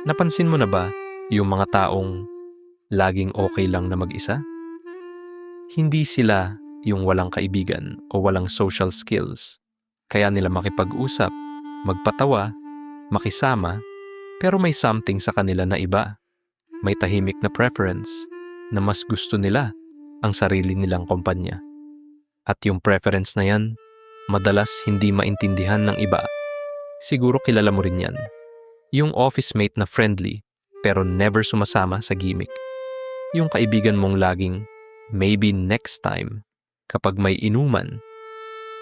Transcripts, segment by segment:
Napansin mo na ba yung mga taong laging okay lang na mag-isa? Hindi sila yung walang kaibigan o walang social skills. Kaya nila makipag-usap, magpatawa, makisama, pero may something sa kanila na iba. May tahimik na preference na mas gusto nila ang sarili nilang kumpanya. At yung preference na yan, madalas hindi maintindihan ng iba. Siguro kilala mo rin yan. Yung office mate na friendly pero never sumasama sa gimmick. Yung kaibigan mong laging, maybe next time, kapag may inuman.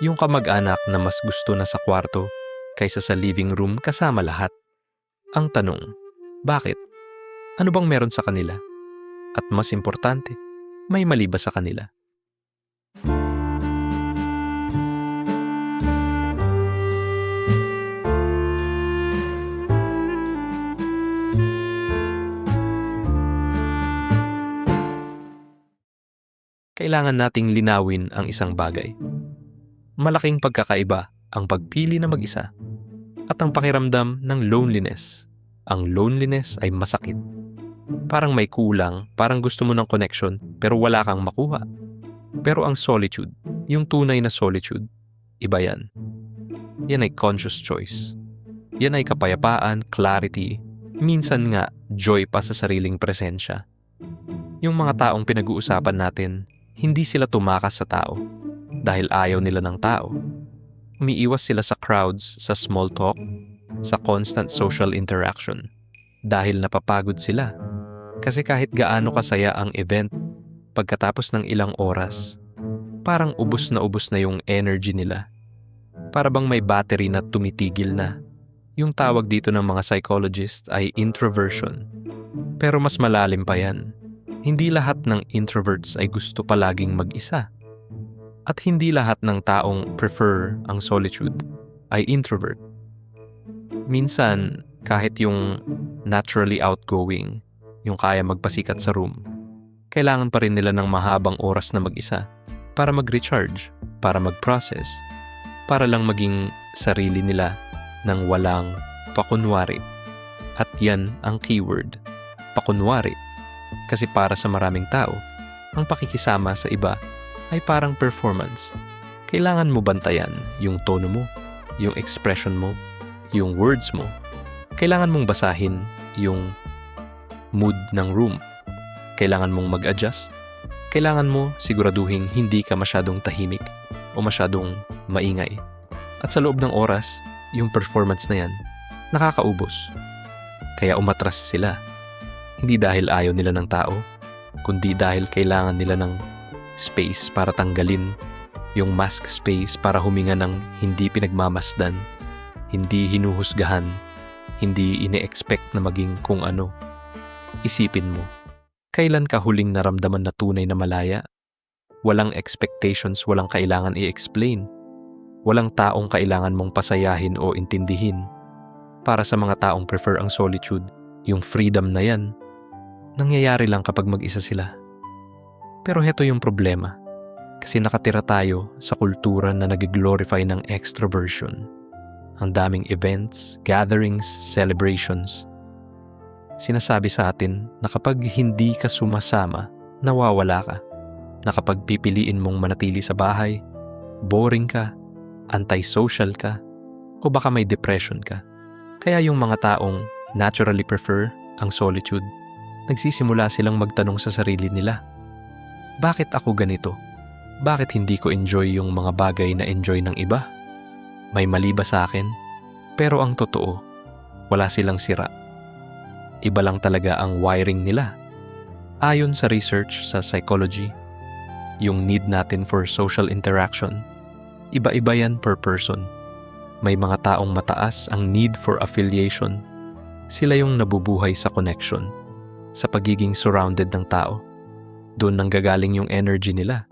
Yung kamag-anak na mas gusto na sa kwarto kaysa sa living room kasama lahat. Ang tanong, bakit? Ano bang meron sa kanila? At mas importante, may mali ba sa kanila? Kailangan nating linawin ang isang bagay. Malaking pagkakaiba ang pagpili na mag-isa at ang pakiramdam ng loneliness. Ang loneliness ay masakit. Parang may kulang, parang gusto mo ng connection pero wala kang makuha. Pero ang solitude, yung tunay na solitude, iba yan. Yan ay conscious choice. Yan ay kapayapaan, clarity, minsan nga joy pa sa sariling presensya. Yung mga taong pinag-uusapan natin, hindi sila tumakas sa tao dahil ayaw nila ng tao. Umiiwas sila sa crowds, sa small talk, sa constant social interaction dahil napapagod sila. Kasi kahit gaano kasaya ang event, pagkatapos ng ilang oras, parang ubos na yung energy nila. Para bang may battery na tumitigil na. Yung tawag dito ng mga psychologists ay introversion. Pero mas malalim pa yan. Hindi lahat ng introverts ay gusto palaging mag-isa. At hindi lahat ng taong prefer ang solitude ay introvert. Minsan, kahit yung naturally outgoing, yung kaya magpasikat sa room, kailangan pa rin nila ng mahabang oras na mag-isa para mag-recharge, para mag-process, para lang maging sarili nila ng walang pakunwari. At yan ang keyword, pakunwari. Kasi para sa maraming tao, ang pakikisama sa iba ay parang performance. Kailangan mo bantayan yung tono mo, yung expression mo, yung words mo. Kailangan mong basahin yung mood ng room. Kailangan mong mag-adjust. Kailangan mo siguraduhin hindi ka masyadong tahimik o masyadong maingay. At sa loob ng oras, yung performance na yan, nakakaubos. Kaya umatras sila. Hindi dahil ayaw nila ng tao, kundi dahil kailangan nila ng space para tanggalin yung mask space para huminga ng hindi pinagmamasdan, hindi hinuhusgahan, hindi ine-expect na maging kung ano. Isipin mo, kailan ka huling naramdaman na tunay na malaya? Walang expectations, walang kailangan i-explain. Walang taong kailangan mong pasayahin o intindihin. Para sa mga taong prefer ang solitude, yung freedom na yan, nangyayari lang kapag mag-isa sila. Pero heto yung problema. Kasi nakatira tayo sa kultura na nag-glorify ng extroversion. Ang daming events, gatherings, celebrations. Sinasabi sa atin na kapag hindi ka sumasama, nawawala ka. Na kapag pipiliin mong manatili sa bahay, boring ka, antisocial ka, o baka may depression ka. Kaya yung mga taong naturally prefer ang solitude, nagsisimula silang magtanong sa sarili nila, bakit ako ganito? Bakit hindi ko enjoy yung mga bagay na enjoy ng iba? May mali ba sa akin? Pero ang totoo, wala silang sira. Iba lang talaga ang wiring nila. Ayon sa research sa psychology, yung need natin for social interaction, iba-iba yan per person. May mga taong mataas ang need for affiliation. Sila yung nabubuhay sa connection, sa pagiging surrounded ng tao. Doon nanggagaling yung energy nila.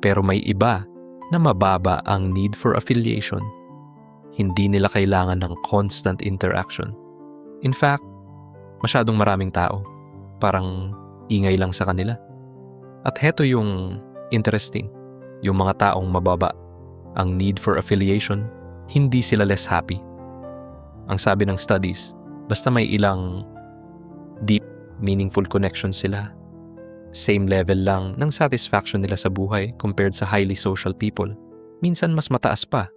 Pero may iba na mababa ang need for affiliation. Hindi nila kailangan ng constant interaction. In fact, masyadong maraming tao. Parang ingay lang sa kanila. At heto yung interesting. Yung mga taong mababa ang need for affiliation, hindi sila less happy. Ang sabi ng studies, Basta may ilang deep, meaningful connections sila. Same level lang ng satisfaction nila sa buhay compared sa highly social people. Minsan mas mataas pa.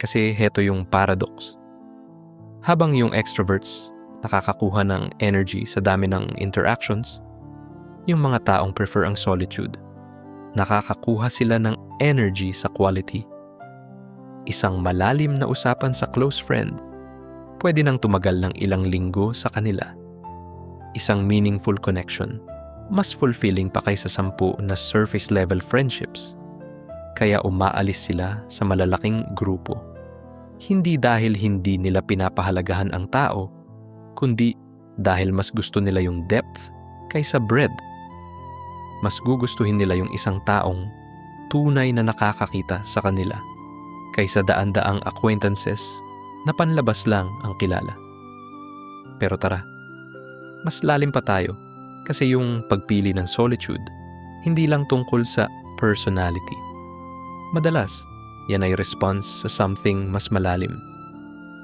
Kasi heto yung paradox. Habang yung extroverts nakakakuha ng energy sa dami ng interactions, yung mga taong prefer ang solitude, nakakakuha sila ng energy sa quality. Isang malalim na usapan sa close friend, pwede nang tumagal ng ilang linggo sa kanila. Isang meaningful connection, mas fulfilling pa kaysa 10 na surface-level friendships. Kaya umaalis sila sa malalaking grupo. Hindi dahil hindi nila pinapahalagahan ang tao, kundi dahil mas gusto nila yung depth kaysa breadth. Mas gugustuhin nila yung isang taong tunay na nakakakita sa kanila kaysa daan-daang acquaintances na panlabas lang ang kilala. Pero tara, mas lalim pa tayo kasi yung pagpili ng solitude hindi lang tungkol sa personality. Madalas, yan ay response sa something mas malalim.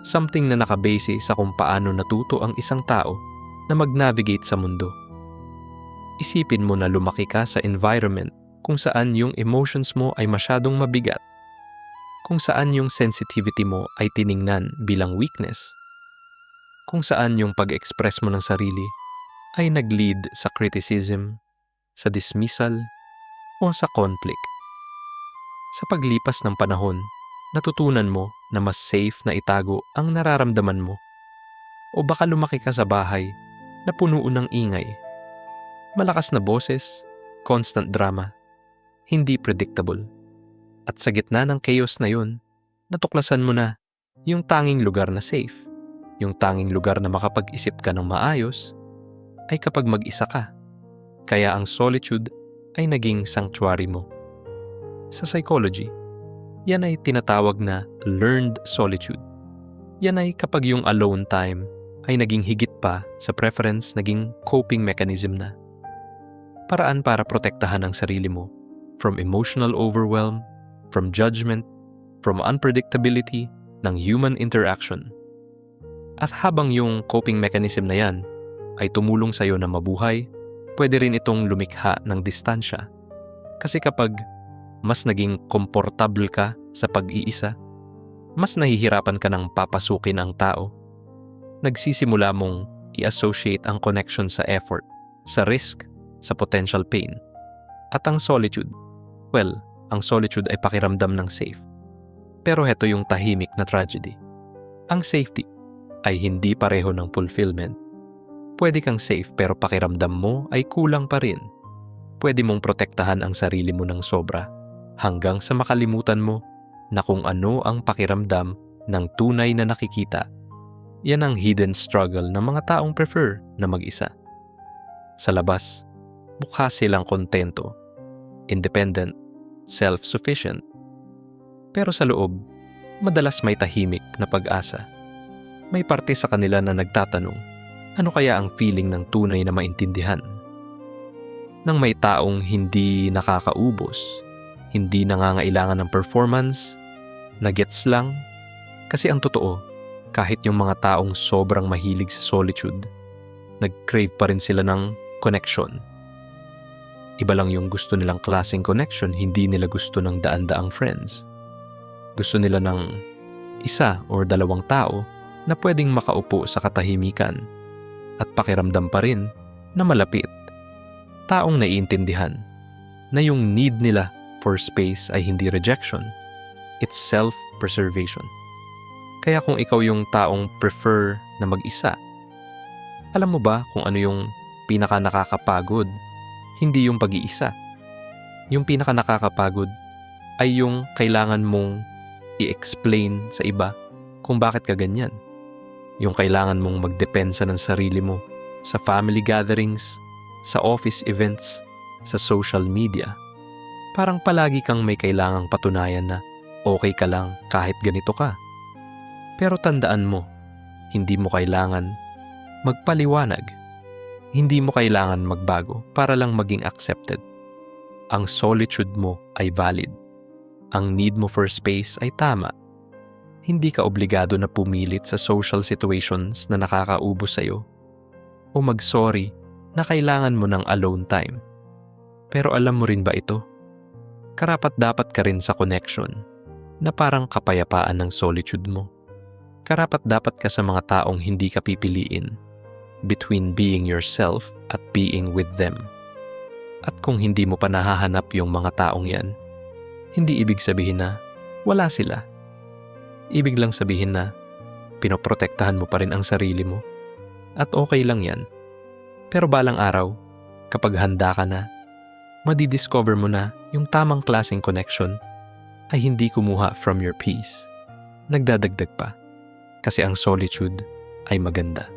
Something na nakabase sa kung paano natuto ang isang tao na mag-navigate sa mundo. Isipin mo na lumaki ka sa environment kung saan yung emotions mo ay masyadong mabigat, kung saan yung sensitivity mo ay tiningnan bilang weakness, kung saan yung pag-express mo ng sarili ay nag-lead sa criticism, sa dismissal, o sa conflict. Sa paglipas ng panahon, natutunan mo na mas safe na itago ang nararamdaman mo. O baka lumaki ka sa bahay na puno ng ingay. Malakas na boses, constant drama, hindi predictable. At sa gitna ng chaos na yun, natuklasan mo na yung tanging lugar na safe, yung tanging lugar na makapag-isip ka ng maayos, ay kapag mag-isa ka. Kaya ang solitude ay naging sanctuary mo. Sa psychology, yan ay tinatawag na learned solitude. Yan ay kapag yung alone time ay naging higit pa sa preference, naging coping mechanism na. Paraan para protektahan ang sarili mo from emotional overwhelm, from judgment, from unpredictability ng human interaction. At habang yung coping mechanism na yan ay tumulong sa'yo na mabuhay, pwede rin itong lumikha ng distansya. Kasi kapag mas naging komportable ka sa pag-iisa, mas nahihirapan ka ng papasukin ang tao. Nagsisimula mong i-associate ang connection sa effort, sa risk, sa potential pain. At ang solitude, ang solitude ay pakiramdam ng safe. Pero heto yung tahimik na tragedy. Ang safety ay hindi pareho ng fulfillment. Pwede kang safe pero pakiramdam mo ay kulang pa rin. Pwede mong protektahan ang sarili mo ng sobra hanggang sa makalimutan mo na kung ano ang pakiramdam ng tunay na nakikita. Yan ang hidden struggle ng mga taong prefer na mag-isa. Sa labas, mukha silang kontento, independent, self-sufficient. Pero sa loob, madalas may tahimik na pag-asa. May parte sa kanila na nagtatanong, ano kaya ang feeling ng tunay na maintindihan? Nang may taong hindi nakakaubos, hindi nangangailangan ng performance, na gets lang, kasi ang totoo, kahit yung mga taong sobrang mahilig sa solitude, nag-crave pa rin sila ng connection. Iba lang yung gusto nilang klaseng connection, hindi nila gusto ng daan-daang friends. Gusto nila ng isa or dalawang tao na pwedeng makaupo sa katahimikan at pakiramdam pa rin na malapit. Taong naiintindihan na yung need nila for space ay hindi rejection, it's self-preservation. Kaya kung ikaw yung taong prefer na mag-isa, alam mo ba kung ano yung pinaka nakakapagod? Hindi yung pag-iisa. Yung pinaka nakakapagod ay yung kailangan mong i-explain sa iba kung bakit ka ganyan. Yung kailangan mong magdepensa ng sarili mo sa family gatherings, sa office events, sa social media. Parang palagi kang may kailangang patunayan na okay ka lang kahit ganito ka. Pero tandaan mo, hindi mo kailangan magpaliwanag. Hindi mo kailangan magbago para lang maging accepted. Ang solitude mo ay valid. Ang need mo for space ay tama. Hindi ka obligado na pumilit sa social situations na nakakaubos sa'yo o mag-sorry na kailangan mo ng alone time. Pero alam mo rin ba ito? Karapat-dapat ka rin sa connection na parang kapayapaan ng solitude mo. Karapat-dapat ka sa mga taong hindi ka pipiliin between being yourself at being with them. At kung hindi mo pa nahahanap yung mga taong yan, hindi ibig sabihin na wala sila. Ibig lang sabihin na pinoprotektahan mo pa rin ang sarili mo at okay lang yan. Pero balang araw, kapag handa ka na, madidiscover mo na yung tamang klaseng connection ay hindi kumuha from your peace. Nagdadagdag pa kasi ang solitude ay maganda.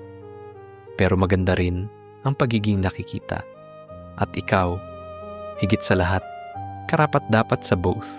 Pero maganda rin ang pagiging nakikita. At ikaw, higit sa lahat, karapat-dapat sa both.